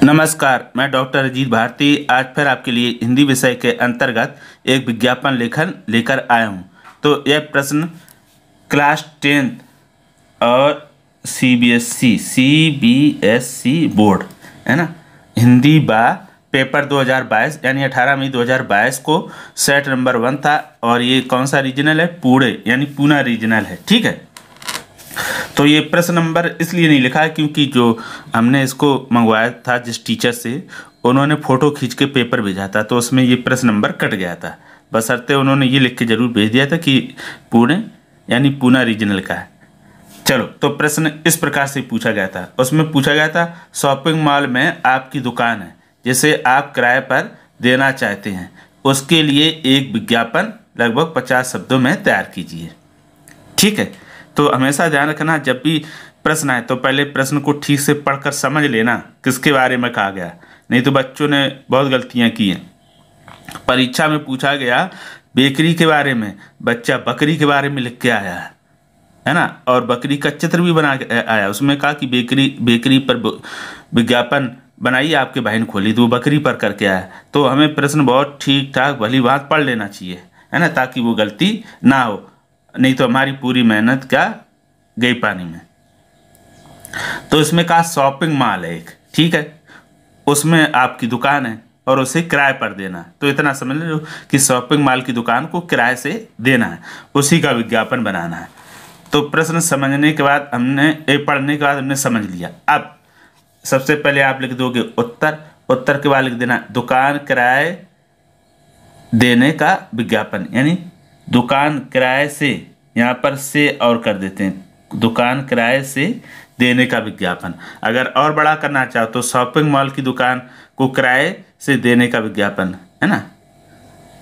नमस्कार, मैं डॉक्टर अजीत भारती आज फिर आपके लिए हिंदी विषय के अंतर्गत एक विज्ञापन लेखन लेकर आया हूँ। तो यह प्रश्न क्लास 10th और सीबीएसई बोर्ड है ना, हिंदी बा पेपर 2022 यानी 18 मई 2022 को सेट नंबर 1 था। और ये कौन सा रीजनल है? पुणे यानी पूना रीजनल है। ठीक है, तो ये प्रश्न नंबर इसलिए नहीं लिखा है क्योंकि जो हमने इसको मंगवाया था जिस टीचर से, उन्होंने फ़ोटो खींच के पेपर भेजा था, तो उसमें ये प्रश्न नंबर कट गया था। बशर्ते उन्होंने ये लिख के ज़रूर भेज दिया था कि पुणे यानी पूना रीजनल का है। चलो, तो प्रश्न इस प्रकार से पूछा गया था। उसमें पूछा गया था, शॉपिंग मॉल में आपकी दुकान है जिसे आप किराए पर देना चाहते हैं, उसके लिए एक विज्ञापन लगभग 50 शब्दों में तैयार कीजिए। ठीक है, तो हमेशा ध्यान रखना, जब भी प्रश्न आए तो पहले प्रश्न को ठीक से पढ़कर समझ लेना किसके बारे में कहा गया। नहीं तो बच्चों ने बहुत गलतियां की हैं। परीक्षा में पूछा गया बेकरी के बारे में, बच्चा बकरी के बारे में लिख के आया है ना, और बकरी का चित्र भी बना के आया। उसमें कहा कि बेकरी पर विज्ञापन बनाइए, आपके भाई ने खोली तो वो बकरी पर करके आया। तो हमें प्रश्न बहुत ठीक ठाक भली बात पढ़ लेना चाहिए, है ना, ताकि वो गलती ना हो, नहीं तो हमारी पूरी मेहनत क्या गई पानी में। तो इसमें कहा शॉपिंग मॉल है एक, ठीक है, उसमें आपकी दुकान है और उसे किराए पर देना। तो इतना समझ लो कि शॉपिंग मॉल की दुकान को किराए से देना है, उसी का विज्ञापन बनाना है। तो प्रश्न समझने के बाद पढ़ने के बाद हमने समझ लिया। अब सबसे पहले आप लिख दोगे उत्तर के बाद लिख देना दुकान किराए देने का विज्ञापन, यानी दुकान किराए से, यहाँ पर से और कर देते हैं, दुकान किराए से देने का विज्ञापन। अगर और बड़ा करना चाहो तो शॉपिंग मॉल की दुकान को किराए से देने का विज्ञापन, है ना,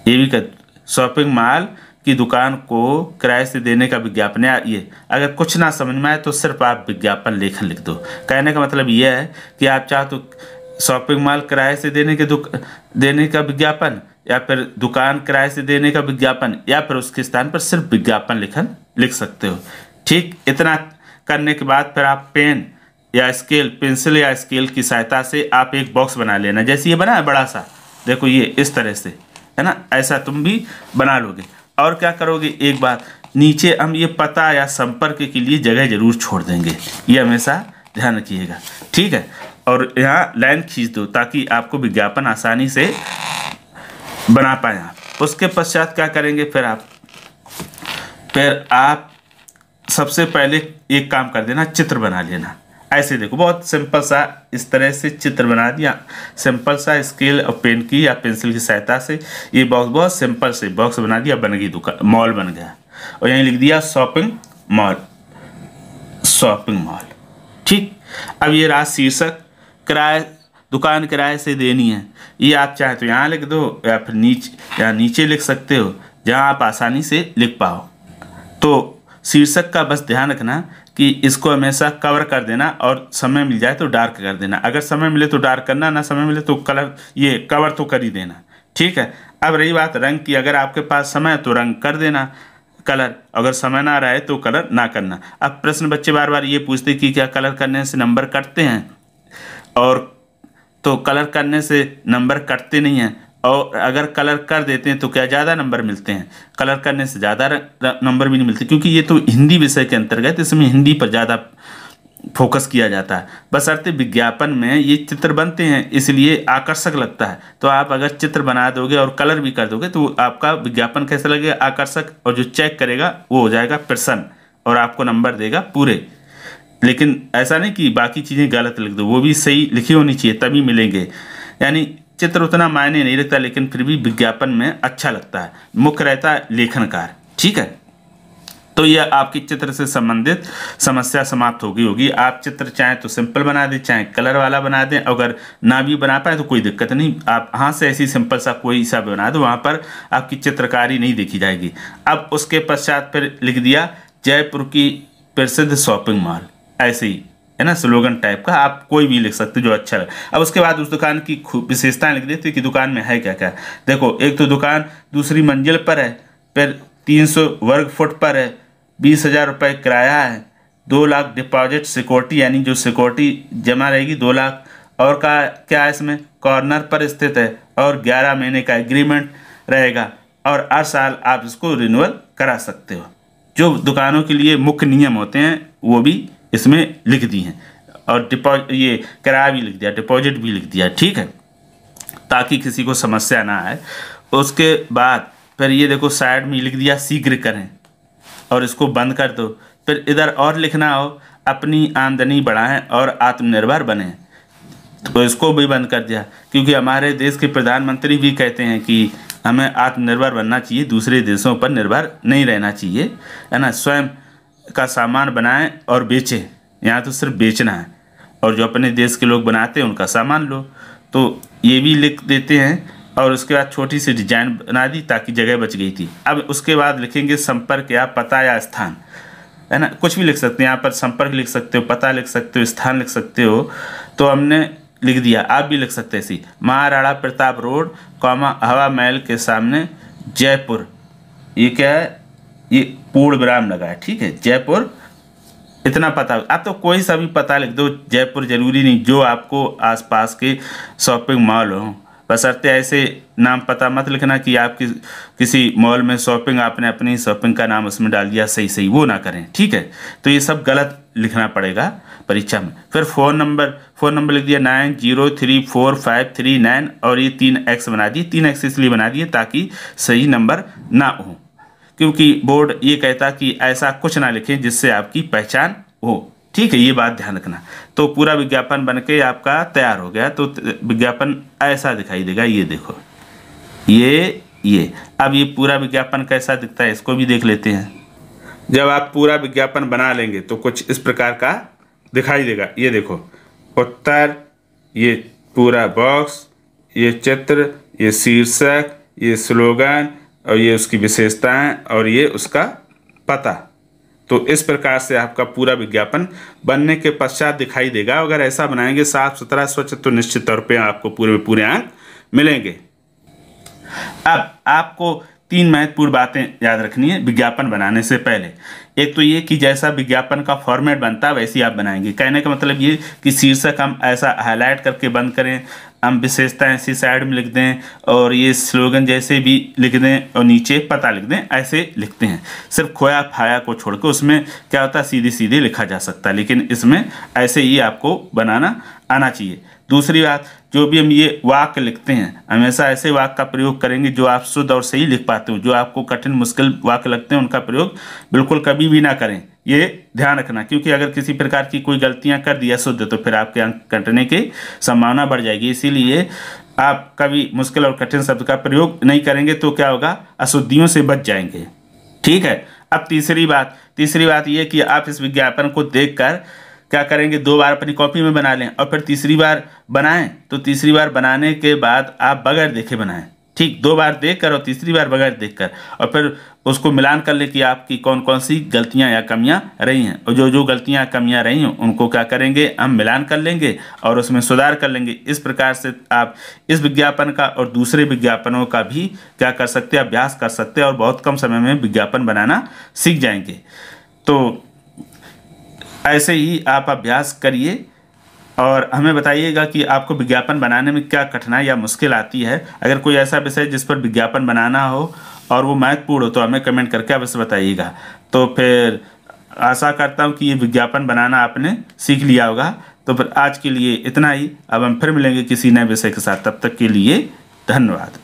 ये भी कर, शॉपिंग मॉल की दुकान को किराए से देने का विज्ञापन। या ये अगर कुछ ना समझ में आए तो सिर्फ आप विज्ञापन लेखन लिख दो। कहने का मतलब ये है कि आप चाहो तो शॉपिंग मॉल किराए से देने का विज्ञापन, या फिर दुकान किराए से देने का विज्ञापन, या फिर उसके स्थान पर सिर्फ विज्ञापन लेखन लिख सकते हो। ठीक, इतना करने के बाद फिर आप पेंसिल या स्केल की सहायता से आप एक बॉक्स बना लेना। जैसे ये बना है बड़ा सा, देखो ये इस तरह से, है ना, ऐसा तुम भी बना लोगे। और क्या करोगे, एक बात नीचे हम ये पता या संपर्क के लिए जगह जरूर छोड़ देंगे, ये हमेशा ध्यान रखिएगा। ठीक है, और यहाँ लाइन खींच दो ताकि आपको विज्ञापन आसानी से बना पाए आप। उसके पश्चात क्या करेंगे, फिर आप सबसे पहले एक काम कर देना, चित्र बना लेना। ऐसे देखो, बहुत सिंपल सा इस तरह से चित्र बना दिया, सिंपल सा स्केल और पेन की या पेंसिल की सहायता से ये बॉक्स, बहुत सिंपल से बॉक्स बना दिया, बन गई दुकान, मॉल बन गया। और यहीं लिख दिया शॉपिंग मॉल। ठीक, अब ये रहा शीर्षक, दुकान किराए से देनी है। ये आप चाहे तो यहाँ लिख दो या फिर नीचे लिख सकते हो, जहाँ आप आसानी से लिख पाओ। तो शीर्षक का बस ध्यान रखना कि इसको हमेशा कवर कर देना, और समय मिल जाए तो डार्क कर देना। अगर समय मिले तो डार्क करना, ना समय मिले तो कवर तो कर ही देना। ठीक है, अब रही बात रंग की, अगर आपके पास समय है तो रंग कर देना कलर, अगर समय ना रहे तो कलर ना करना। अब प्रश्न बच्चे बार बार ये पूछते कि क्या कलर करने से नंबर कटते हैं, और तो कलर करने से नंबर कटते नहीं हैं, और अगर कलर कर देते हैं तो क्या ज़्यादा नंबर मिलते हैं? कलर करने से ज़्यादा नंबर भी नहीं मिलते, क्योंकि ये तो हिंदी विषय के अंतर्गत, इसमें हिंदी पर ज़्यादा फोकस किया जाता है। बशर्ते विज्ञापन में ये चित्र बनते हैं इसलिए आकर्षक लगता है। तो आप अगर चित्र बना दोगे और कलर भी कर दोगे तो आपका विज्ञापन कैसा लगेगा? आकर्षक, और जो चेक करेगा वो हो जाएगा प्रसन्न और आपको नंबर देगा पूरे। लेकिन ऐसा नहीं कि बाकी चीज़ें गलत लिख दो, वो भी सही लिखी होनी चाहिए तभी मिलेंगे। यानी चित्र उतना मायने नहीं रखता, लेकिन फिर भी विज्ञापन में अच्छा लगता है, मुख्य रहता है लेखनकार। ठीक है, तो यह आपकी चित्र से संबंधित समस्या समाप्त होगी। आप चित्र चाहें तो सिंपल बना दें, चाहे कलर वाला बना दें, अगर ना भी बना पाए तो कोई दिक्कत नहीं, आप हाथ से ऐसी सिंपल सा कोई सा बना दो, वहाँ पर आपकी चित्रकारी नहीं देखी जाएगी। अब उसके पश्चात फिर लिख दिया जयपुर की प्रसिद्ध शॉपिंग मॉल, ऐसे ही, है ना, स्लोगन टाइप का आप कोई भी लिख सकते हो जो अच्छा लगे। अब उसके बाद उस दुकान की विशेषताएं लिख देते कि दुकान में है क्या क्या। देखो, एक तो दुकान दूसरी मंजिल पर है, फिर 300 वर्ग फुट पर है, 20,000 रुपये किराया है, 2 लाख डिपॉजिट सिक्योरिटी, यानी जो सिक्योरिटी जमा रहेगी 2 लाख और का क्या इसमें कॉर्नर पर स्थित है और 11 महीने का एग्रीमेंट रहेगा और हर साल आप इसको रिन्यूअल करा सकते हो। जो दुकानों के लिए मुख्य नियम होते हैं वो भी इसमें लिख दिए हैं और ये किराया भी लिख दिया, डिपॉजिट भी लिख दिया, ठीक है, ताकि किसी को समस्या ना आए। उसके बाद फिर ये देखो साइड में लिख दिया शीघ्र करें और इसको बंद कर दो। फिर इधर और लिखना हो अपनी आमदनी बढ़ाएं और आत्मनिर्भर बनें, तो इसको भी बंद कर दिया, क्योंकि हमारे देश के प्रधानमंत्री भी कहते हैं कि हमें आत्मनिर्भर बनना चाहिए, दूसरे देशों पर निर्भर नहीं रहना चाहिए, है ना। स्वयं का सामान बनाएं और बेचें, यहाँ तो सिर्फ बेचना है, और जो अपने देश के लोग बनाते हैं उनका सामान लो। तो ये भी लिख देते हैं और उसके बाद छोटी सी डिजाइन बना दी ताकि जगह बच गई थी। अब उसके बाद लिखेंगे संपर्क या पता या स्थान, है ना, कुछ भी लिख सकते हैं, यहाँ पर संपर्क लिख सकते हो, पता लिख सकते हो, स्थान लिख सकते हो। तो हमने लिख दिया, आप भी लिख सकते हैं ऐसी महाराणा प्रताप रोड, हवा महल के सामने जयपुर। ये क्या है, ये पूर्ण विराम लगा है, ठीक है, जयपुर, इतना पता। अब तो कोई सा भी पता लिख दो, जयपुर जरूरी नहीं, जो आपको आसपास के शॉपिंग मॉल हो, बशर्ते ऐसे नाम पता मत लिखना कि आप किसी मॉल में शॉपिंग, आपने अपनी शॉपिंग का नाम उसमें डाल दिया, सही वो ना करें, ठीक है। तो ये सब गलत लिखना पड़ेगा परीक्षा में। फिर फ़ोन नंबर लिख दिया 90345339 और ये 3x बना दिए। 3x इसलिए बना दिए ताकि सही नंबर ना हो, क्योंकि बोर्ड ये कहता कि ऐसा कुछ ना लिखें जिससे आपकी पहचान हो, ठीक है, ये बात ध्यान रखना। तो पूरा विज्ञापन बनके आपका तैयार हो गया। तो विज्ञापन ऐसा दिखाई देगा, ये देखो, ये अब ये पूरा विज्ञापन कैसा दिखता है इसको भी देख लेते हैं। जब आप पूरा विज्ञापन बना लेंगे तो कुछ इस प्रकार का दिखाई देगा। ये देखो, उत्तर, ये पूरा बॉक्स, ये चित्र, ये शीर्षक, ये स्लोगन और ये उसकी विशेषताएं और ये उसका पता। तो इस प्रकार से आपका पूरा विज्ञापन बनने के पश्चात दिखाई देगा। अगर ऐसा बनाएंगे साफ सुथरा स्वच्छ तो निश्चित तौर पे आपको पूरे अंक मिलेंगे। अब आपको 3 महत्वपूर्ण बातें याद रखनी है विज्ञापन बनाने से पहले। एक तो ये कि जैसा विज्ञापन का फॉर्मेट बनता है वैसे ही आप बनाएंगे। कहने का मतलब ये कि शीर्षक हम ऐसा हाईलाइट करके बंद करें, हम विशेषताएं ऐसी साइड में लिख दें और ये स्लोगन जैसे भी लिख दें और नीचे पता लिख दें, ऐसे लिखते हैं। सिर्फ खोया फाया को छोड़कर उसमें क्या होता है, सीधे लिखा जा सकता है, लेकिन इसमें ऐसे ही आपको बनाना आना चाहिए। दूसरी बात, जो भी हम ये वाक्य लिखते हैं हमेशा ऐसे वाक्य का प्रयोग करेंगे जो आप शुद्ध और सही लिख पाते हो। जो आपको कठिन मुश्किल वाक्य लगते हैं उनका प्रयोग बिल्कुल कभी भी ना करें, ये ध्यान रखना, क्योंकि अगर किसी प्रकार की कोई गलतियां कर दिया शुद्ध तो फिर आपके अंक कटने की संभावना बढ़ जाएगी। इसीलिए आप कभी मुश्किल और कठिन शब्द का प्रयोग नहीं करेंगे तो क्या होगा, अशुद्धियों से बच जाएंगे, ठीक है। अब तीसरी बात ये कि आप इस विज्ञापन को देखकर क्या करेंगे, 2 बार अपनी कॉपी में बना लें और फिर तीसरी बार बनाएं। तो तीसरी बार बनाने के बाद आप बगैर देखे बनाएं, ठीक, 2 बार देखकर और तीसरी बार बगैर देखकर, और फिर उसको मिलान कर ले कि आपकी कौन कौन सी गलतियां या कमियां रही हैं, और जो गलतियां कमियां रही हैं उनको क्या करेंगे, हम मिलान कर लेंगे और उसमें सुधार कर लेंगे। इस प्रकार से आप इस विज्ञापन का और दूसरे विज्ञापनों का भी क्या कर सकते हैं, अभ्यास कर सकते हैं और बहुत कम समय में विज्ञापन बनाना सीख जाएंगे। तो ऐसे ही आप अभ्यास करिए और हमें बताइएगा कि आपको विज्ञापन बनाने में क्या कठिनाई या मुश्किल आती है। अगर कोई ऐसा विषय जिस पर विज्ञापन बनाना हो और वो महत्वपूर्ण हो तो हमें कमेंट करके अवश्य बताइएगा। तो फिर आशा करता हूँ कि ये विज्ञापन बनाना आपने सीख लिया होगा। तो फिर आज के लिए इतना ही, अब हम फिर मिलेंगे किसी नए विषय के साथ, तब तक के लिए धन्यवाद।